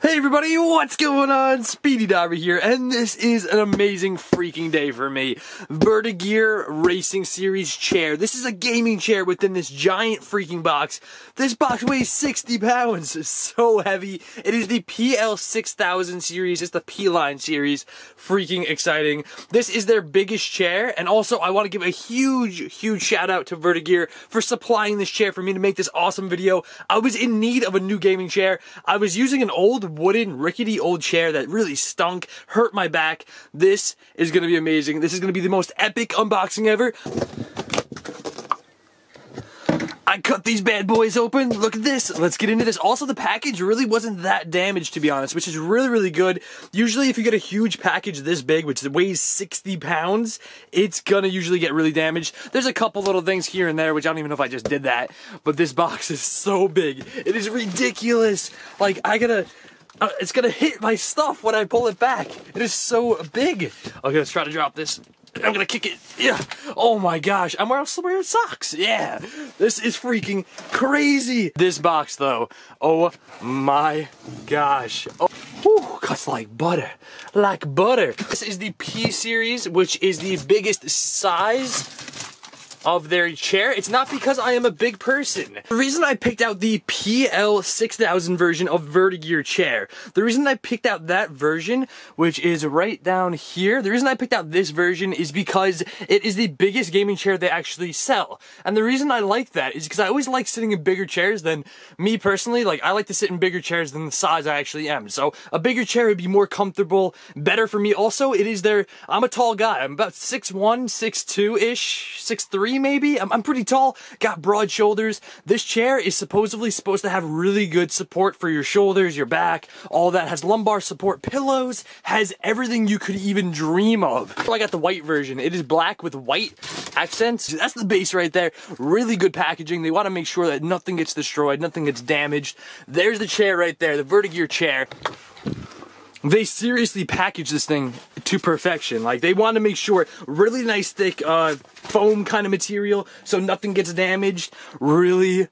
Hey everybody, what's going on? Speedy Diver here, and this is an amazing freaking day for me. Vertagear Racing Series chair. This is a gaming chair within this giant freaking box. This box weighs 60 pounds. It's so heavy. It is the Pl6000 series. It's the P-line series. Freaking exciting. This is their biggest chair, and also I want to give a huge shout out to Vertagear for supplying this chair for me to make this awesome video. I was in need of a new gaming chair. I was using an old wooden rickety old chair that really stunk, hurt my back. This is gonna be amazing. This is gonna be the most epic unboxing ever. I cut these bad boys open. Look at this. Let's get into this. Also, the package really wasn't that damaged, to be honest, which is really good. Usually, if you get a huge package this big, which weighs 60 pounds, it's gonna usually get really damaged. There's a couple little things here and there, which I don't even know if I just did that, but this box is so big. It is ridiculous. Like, it's gonna hit my stuff when I pull it back. It is so big. Okay, let's try to drop this. I'm gonna kick it. Yeah. Oh my gosh. I'm wearing socks. Yeah. This is freaking crazy. This box though. Oh my gosh. Oh. Whew, cuts like butter. Like butter. This is the P series, which is the biggest size of their chair. It's not because I am a big person. The reason I picked out the Pl6000 version of Vertagear chair, the reason I picked out that version, which is right down here, the reason I picked out this version is because it is the biggest gaming chair they actually sell. And the reason I like that is because I always like sitting in bigger chairs than me personally. Like, I like to sit in bigger chairs than the size I actually am. So a bigger chair would be more comfortable, better for me. Also, it is I'm a tall guy. I'm about 6'1", 6'2"-ish, 6'3", maybe. I'm pretty tall, got broad shoulders. This chair is supposed to have really good support for your shoulders, your back, all that. Has lumbar support pillows, has everything you could even dream of. I got the white version. It is black with white accents. That's the base right there. Really good packaging. They want to make sure that nothing gets destroyed, nothing gets damaged. There's the chair right there, the Vertagear chair. They seriously package this thing to perfection. Like, they want to make sure really nice thick foam kind of material so nothing gets damaged. Really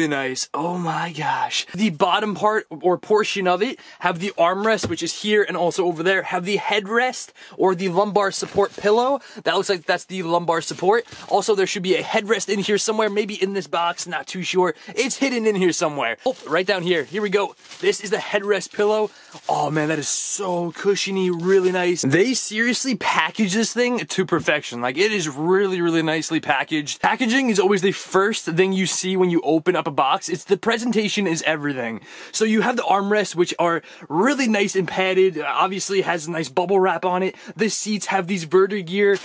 nice. Oh my gosh. The bottom part or portion of it have the armrest, which is here and also over there, have the headrest or the lumbar support pillow. That looks like that's the lumbar support. Also, there should be a headrest in here somewhere, maybe in this box, not too sure. It's hidden in here somewhere. Oh, right down here. Here we go. This is the headrest pillow. Oh man, that is so cushiony, really nice. They seriously package this thing to perfection. Like, it is really nicely packaged. Packaging is always the first thing you see when you open up a box. It's the presentation is everything. So you have the armrests, which are really nice and padded. Obviously, it has a nice bubble wrap on it. The seats have these Vertagear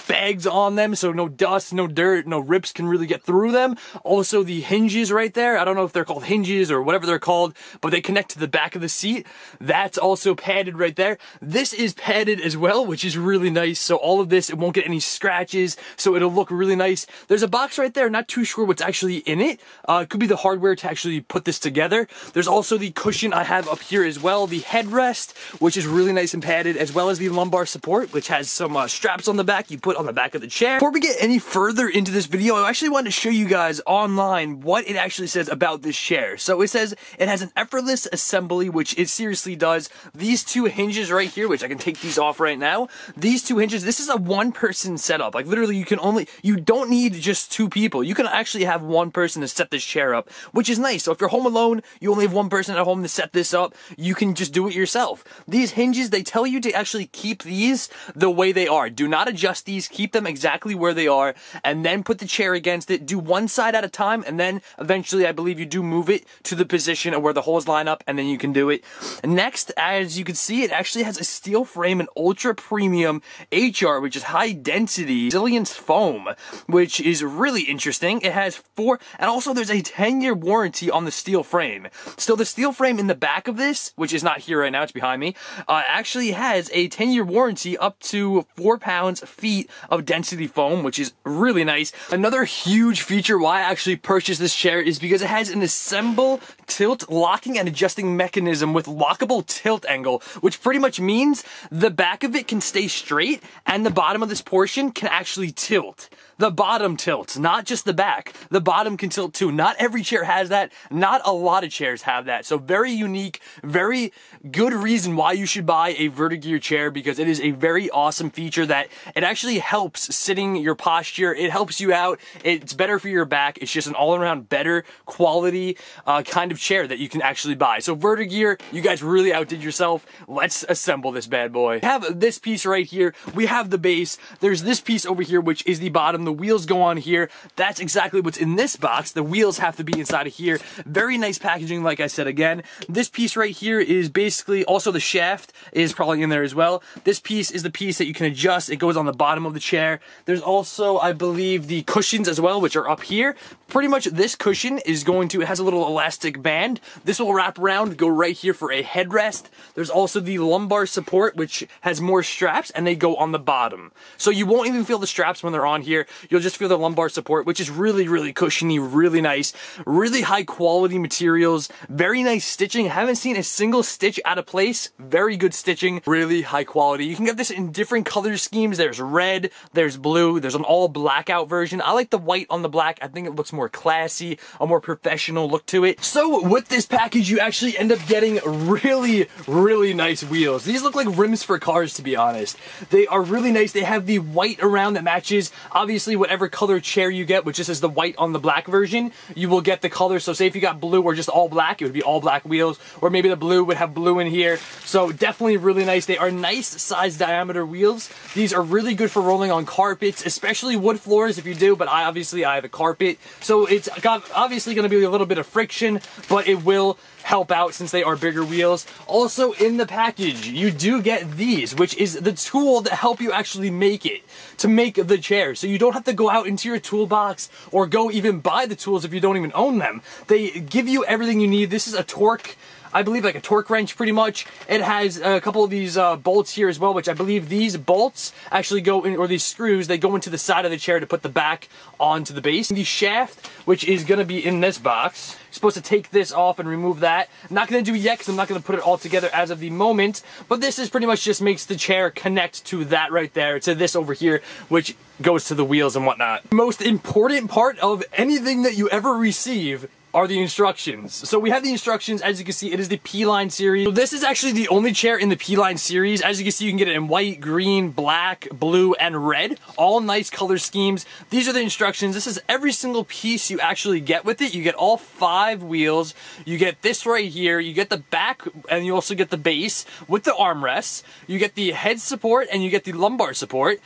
bags on them, so no dust, no dirt, no rips can really get through them. Also, the hinges right there, I don't know if they're called hinges or whatever they're called, but they connect to the back of the seat. That's also padded right there. This is padded as well, which is really nice. So all of this, it won't get any scratches, so it'll look really nice. There's a box right there, not too sure what's actually in it. It could be the hardware to actually put this together. There's also the cushion I have up here as well, the headrest, which is really nice and padded, as well as the lumbar support, which has some straps on the back you put on the back of the chair. Before we get any further into this video, I actually wanted to show you guys online what it actually says about this chair. So it says it has an effortless assembly, which it seriously does. These two hinges right here, which I can take these off right now, these two hinges, this is a one-person setup. Like, literally, you don't need just two people. You can actually have one person to set this chair up, which is nice. So if you're home alone, you only have one person at home to set this up, you can just do it yourself. These hinges, they tell you to actually keep these the way they are. Do not adjust these, keep them exactly where they are, and then put the chair against it. Do one side at a time, and then eventually I believe you do move it to the position of where the holes line up, and then you can do it. Next, as you can see, it actually has a steel frame and ultra premium HR, which is high density resilience foam, which is really interesting. It has and also there's a 10-year warranty on the steel frame. So the steel frame in the back of this, which is not here right now, it's behind me, actually has a 10-year warranty up to 4 pounds-feet of density foam, which is really nice. Another huge feature why I actually purchased this chair is because it has an assemble, tilt, locking, and adjusting mechanism with lockable tilt angle, which pretty much means the back of it can stay straight and the bottom of this portion can actually tilt. the bottom tilts, not just the back. The bottom can tilt too. Not every chair has that. Not a lot of chairs have that. So very unique, very good reason why you should buy a Vertagear chair, because it is a very awesome feature that it actually helps sitting your posture. It helps you out. It's better for your back. It's just an all-around better quality kind of chair that you can actually buy. So Vertagear, you guys really outdid yourself. Let's assemble this bad boy. We have this piece right here. We have the base. There's this piece over here, which is the bottom. The wheels go on here. That's exactly what's in this box. The wheels have to be inside of here. Very nice packaging, like I said again. This piece right here is basically, also the shaft is probably in there as well. This piece is the piece that you can adjust. It goes on the bottom of the chair. There's also, I believe, the cushions as well, which are up here. Pretty much this cushion is going to, it has a little elastic band. This will wrap around, go right here for a headrest. There's also the lumbar support, which has more straps, and they go on the bottom. So you won't even feel the straps when they're on here. You'll just feel the lumbar support, which is really, really cushiony, really nice, really high quality materials, very nice stitching. Haven't seen a single stitch out of place. Very good stitching, really high quality. You can get this in different color schemes. There's red, there's blue, there's an all blackout version. I like the white on the black. I think it looks more classy, a more professional look to it. So with this package, you actually end up getting really, really nice wheels. These look like rims for cars, to be honest. They are really nice. They have the white around that matches, obviously, whatever color chair you get, which just is the white on the black version, you will get the color. So say if you got blue or just all black, it would be all black wheels, or maybe the blue would have blue in here. So definitely really nice. They are nice size diameter wheels. These are really good for rolling on carpets, especially wood floors if you do, but I have a carpet. So it's got obviously going to be a little bit of friction, but it will help out since they are bigger wheels. Also in the package, you do get these, which is the tool that help you actually make it, to make the chair. So you don't have to go out into your toolbox or go even buy the tools if you don't even own them. They give you everything you need. This is a torque, I believe, like a torque wrench pretty much. It has a couple of these bolts here as well, which I believe these bolts actually go in, or these screws, they go into the side of the chair to put the back onto the base. The shaft, which is going to be in this box, you're supposed to take this off and remove that. I'm not going to do it yet because I'm not going to put it all together as of the moment, but this is pretty much just makes the chair connect to that right there, to this over here, which goes to the wheels and whatnot. Most important part of anything that you ever receive are the instructions. So we have the instructions. As you can see, it is the P-Line series. So this is actually the only chair in the P-Line series. As you can see, you can get it in white, green, black, blue, and red. All nice color schemes. These are the instructions. This is every single piece you actually get with it. You get all 5 wheels. You get this right here. You get the back, and you also get the base with the armrests. You get the head support, and you get the lumbar support.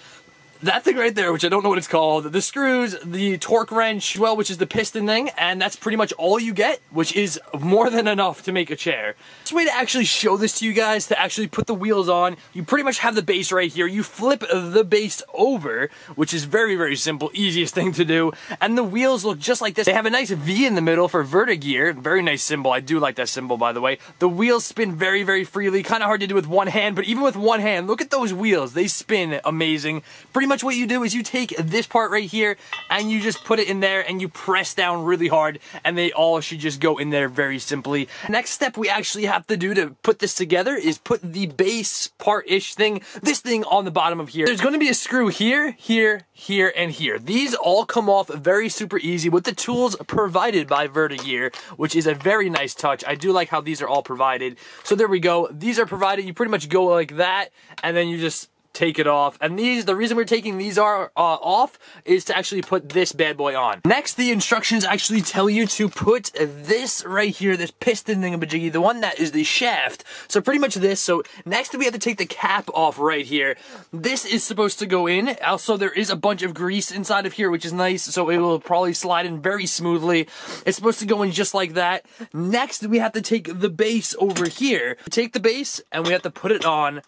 That thing right there, which I don't know what it's called, the screws, the torque wrench, well, which is the piston thing, and that's pretty much all you get, which is more than enough to make a chair. This way to actually show this to you guys, to actually put the wheels on, you pretty much have the base right here. You flip the base over, which is very, very simple, easiest thing to do, and the wheels look just like this. They have a nice V in the middle for Vertagear, very nice symbol. I do like that symbol, by the way. The wheels spin very, very freely, kind of hard to do with one hand, but even with one hand, look at those wheels. They spin amazing. Pretty much what you do is you take this part right here and you just put it in there and you press down really hard, and they all should just go in there very simply. Next step we actually have to do to put this together is put the base part-ish thing, this thing on the bottom of here. There's going to be a screw here, here, here, and here. These all come off very super easy with the tools provided by Vertagear, which is a very nice touch. I do like how these are all provided. So there we go. These are provided. You pretty much go like that, and then you just take it off. And the reason we're taking these off is to actually put this bad boy on. Next, the instructions actually tell you to put this right here, this piston thingamajiggy, the one that is the shaft. So pretty much this. So next we have to take the cap off right here. This is supposed to go in. Also, there is a bunch of grease inside of here, which is nice. So it will probably slide in very smoothly. It's supposed to go in just like that. Next, we have to take the base over here. Take the base and we have to put it on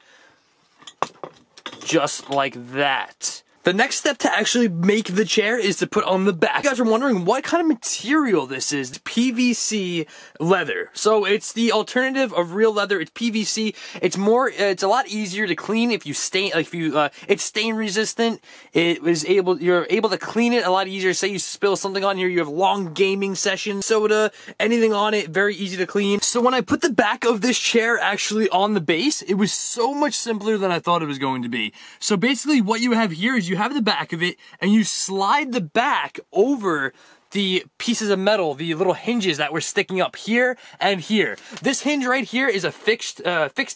just like that. The next step to actually make the chair is to put on the back. You guys are wondering what kind of material this is. It's PVC leather. So it's the alternative of real leather. It's PVC. It's a lot easier to clean if you stain, it's stain resistant. You're able to clean it a lot easier. Say you spill something on here, you have long gaming session, soda, anything on it, very easy to clean. So when I put the back of this chair actually on the base, it was so much simpler than I thought it was going to be. So basically what you have here is you have the back of it, and you slide the back over the pieces of metal, the little hinges that were sticking up here and here. This hinge right here is a fixed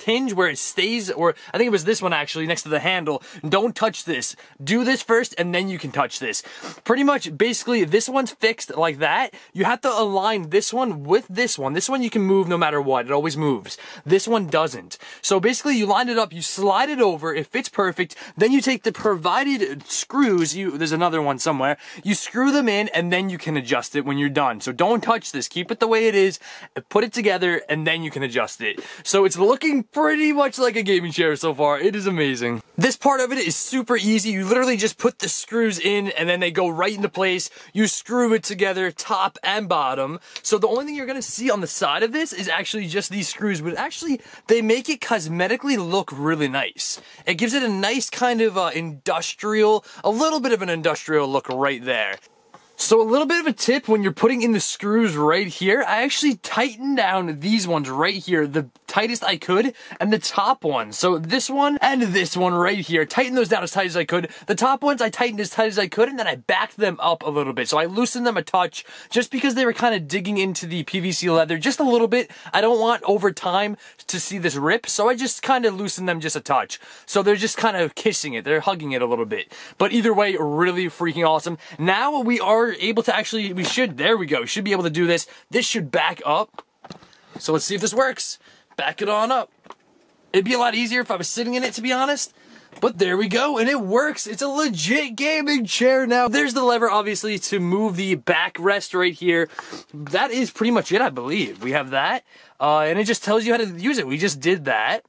hinge where it stays, or I think it was this one actually, next to the handle. Don't touch this. Do this first and then you can touch this. Pretty much, basically, this one's fixed like that. You have to align this one with this one. This one you can move no matter what. It always moves. This one doesn't. So basically, you line it up, you slide it over, it fits perfect. Then you take the provided screws, there's another one somewhere, you screw them in and then you can adjust it when you're done. So don't touch this. Keep it the way it is, put it together, and then you can adjust it. So it's looking pretty much like a gaming chair so far. It is amazing. This part of it is super easy. You literally just put the screws in and then they go right into place. You screw it together, top and bottom. So the only thing you're gonna see on the side of this is actually just these screws, but actually they make it cosmetically look really nice. It gives it a nice kind of industrial, a little bit of an industrial look right there. So a little bit of a tip when you're putting in the screws right here, I actually tightened down these ones right here, the tightest I could, and the top one. So this one and this one right here, tighten those down as tight as I could. The top ones I tightened as tight as I could, and then I backed them up a little bit. So I loosened them a touch just because they were kind of digging into the PVC leather just a little bit. I don't want over time to see this rip, so I just kind of loosened them just a touch. So they're just kind of kissing it, they're hugging it a little bit. But either way, really freaking awesome. Now we are able to actually, there we go, we should be able to do this. This should back up. So let's see if this works. Back it on up. It'd be a lot easier if I was sitting in it, to be honest. But there we go, and it works. It's a legit gaming chair now. There's the lever, obviously, to move the backrest right here. That is pretty much it, I believe. We have that, and it just tells you how to use it. We just did that.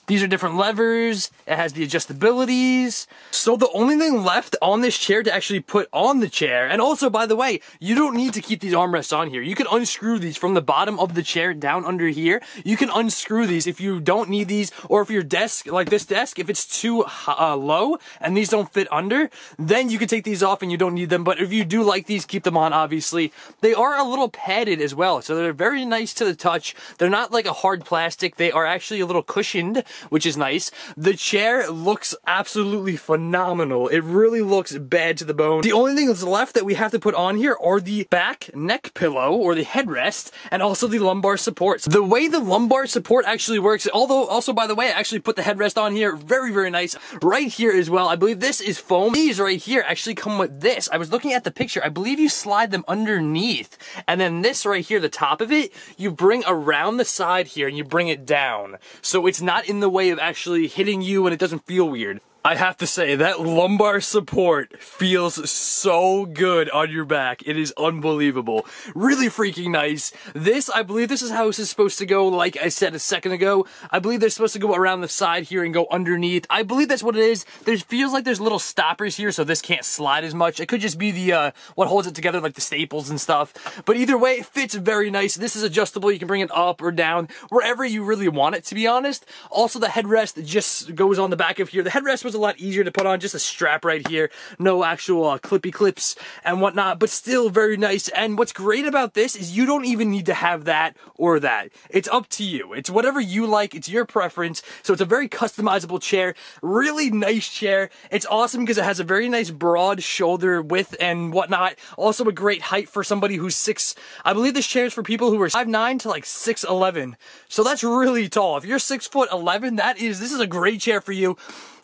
These are different levers. It has the adjustabilities. So the only thing left on this chair to actually put on the chair, and also, by the way, you don't need to keep these armrests on here. You can unscrew these from the bottom of the chair down under here. You can unscrew these if you don't need these, or if your desk, like this desk, if it's too low and these don't fit under, then you can take these off and you don't need them. But if you do like these, keep them on, obviously. They are a little padded as well, so they're very nice to the touch. They're not like a hard plastic. They are actually a little cushioned, which is nice. The chair looks absolutely phenomenal. It really looks bad to the bone. The only thing that's left that we have to put on here are the back neck pillow, or the headrest, and also the lumbar supports. The way the lumbar support actually works, although also, by the way, I actually put the headrest on here, very, very nice. Right here as well, I believe this is foam. These right here actually come with this. I was looking at the picture, I believe you slide them underneath, and then this right here, the top of it, you bring around the side here and you bring it down. So it's not in the way of actually hitting you and it doesn't feel weird. I have to say, that lumbar support feels so good on your back. It is unbelievable. Really freaking nice. This, I believe this is how this is supposed to go, like I said a second ago. I believe they're supposed to go around the side here and go underneath. I believe that's what it is. There feels like there's little stoppers here, so this can't slide as much. It could just be the, what holds it together, like the staples and stuff. But either way, it fits very nice. This is adjustable. You can bring it up or down, wherever you really want it, to be honest. Also, the headrest just goes on the back of here. The headrest was a lot easier to put on, just a strap right here, no actual clippy clips and whatnot, but still very nice. And what's great about this is you don't even need to have that or that. It's up to you. It's whatever you like. It's your preference. So it's a very customizable chair, really nice chair. It's awesome because it has a very nice broad shoulder width and whatnot. Also a great height for somebody who's I believe this chair is for people who are 5'9" to like 6'11". So that's really tall. If you're 6'11", this is a great chair for you.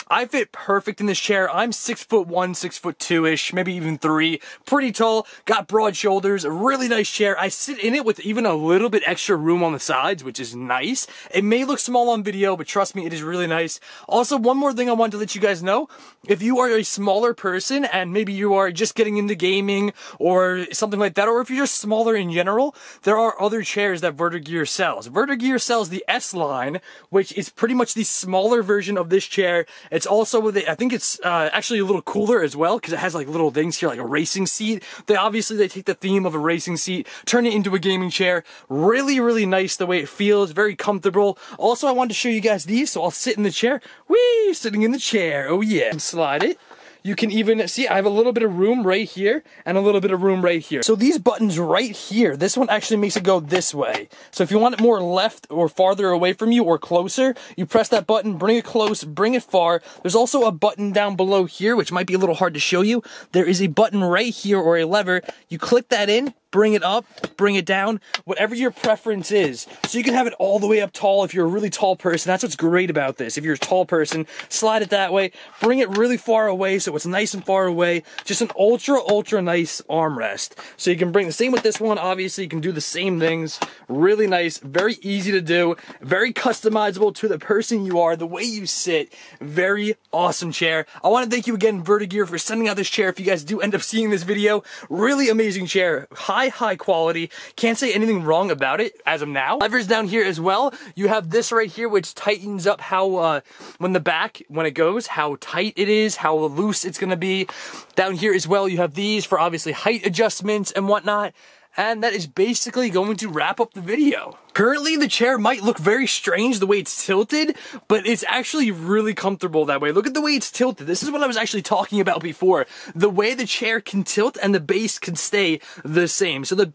I fit perfect in this chair. I'm 6'1", 6'2"-ish, maybe even 3. Pretty tall, got broad shoulders, a really nice chair. I sit in it with even a little bit extra room on the sides, which is nice. It may look small on video, but trust me, it is really nice. Also, one more thing I wanted to let you guys know. If you are a smaller person and maybe you are just getting into gaming or something like that, or if you're just smaller in general, there are other chairs that Vertagear sells. Vertagear sells the S line, which is pretty much the smaller version of this chair. It's also with it, I think it's actually a little cooler as well, because it has like little things here, like a racing seat. They take the theme of a racing seat, turn it into a gaming chair. Really, really nice the way it feels, very comfortable. Also, I wanted to show you guys these, so I'll sit in the chair. Whee! Sitting in the chair, oh yeah. And slide it. You can even see I have a little bit of room right here and a little bit of room right here. So these buttons right here, this one actually makes it go this way. So if you want it more left or farther away from you or closer, you press that button, bring it close, bring it far. There's also a button down below here, which might be a little hard to show you. There is a button right here or a lever. You click that in, bring it up, bring it down, whatever your preference is. So you can have it all the way up tall if you're a really tall person. That's what's great about this. If you're a tall person, slide it that way, bring it really far away so it's nice and far away. Just an ultra nice armrest. So you can bring the same with this one. Obviously, you can do the same things. Really nice, very easy to do, very customizable to the person you are, the way you sit. Very awesome chair. I want to thank you again, Vertagear, for sending out this chair. If you guys do end up seeing this video, really amazing chair. High quality. Can't say anything wrong about it as of now. Levers down here as well. You have this right here, which tightens up how, when it goes, how tight it is, how loose it's gonna be. Down here as well, you have these for obviously height adjustments and whatnot. And that is basically going to wrap up the video. Currently, the chair might look very strange the way it's tilted, but it's actually really comfortable that way. Look at the way it's tilted. This is what I was actually talking about before. The way the chair can tilt and the base can stay the same. So the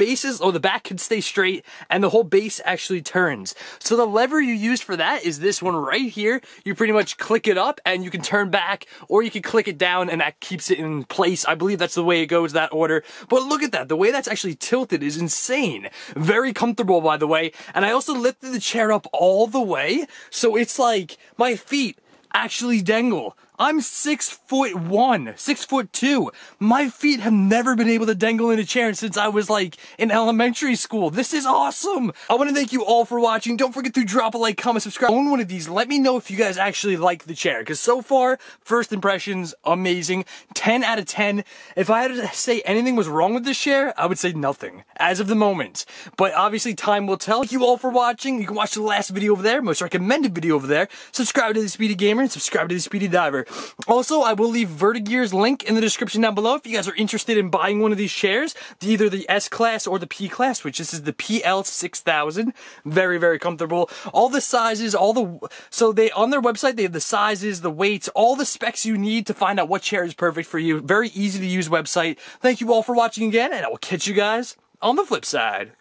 back can stay straight and the whole base actually turns. So the lever you use for that is this one right here. You pretty much click it up and you can turn back, or you can click it down and that keeps it in place. I believe that's the way it goes, that order. But look at that. The way that's actually tilted is insane. Very comfortable, by the way. And I also lifted the chair up all the way, so it's like my feet actually dangle. I'm 6'1", 6'2". My feet have never been able to dangle in a chair since I was like in elementary school. This is awesome. I want to thank you all for watching. Don't forget to drop a like, comment, subscribe. Own one of these. Let me know if you guys actually like the chair, because so far, first impressions, amazing. 10 out of 10. If I had to say anything was wrong with this chair, I would say nothing as of the moment. But obviously time will tell. Thank you all for watching. You can watch the last video over there, most recommended video over there. Subscribe to the Speedy Gamer and subscribe to the Speedy Diver. Also, I will leave Vertagear's link in the description down below if you guys are interested in buying one of these chairs, either the S-Class or the P-Class, which this is the Pl6000. Very comfortable. All the sizes, on their website, they have the sizes, the weights, all the specs you need to find out what chair is perfect for you. Very easy to use website. Thank you all for watching again, and I will catch you guys on the flip side.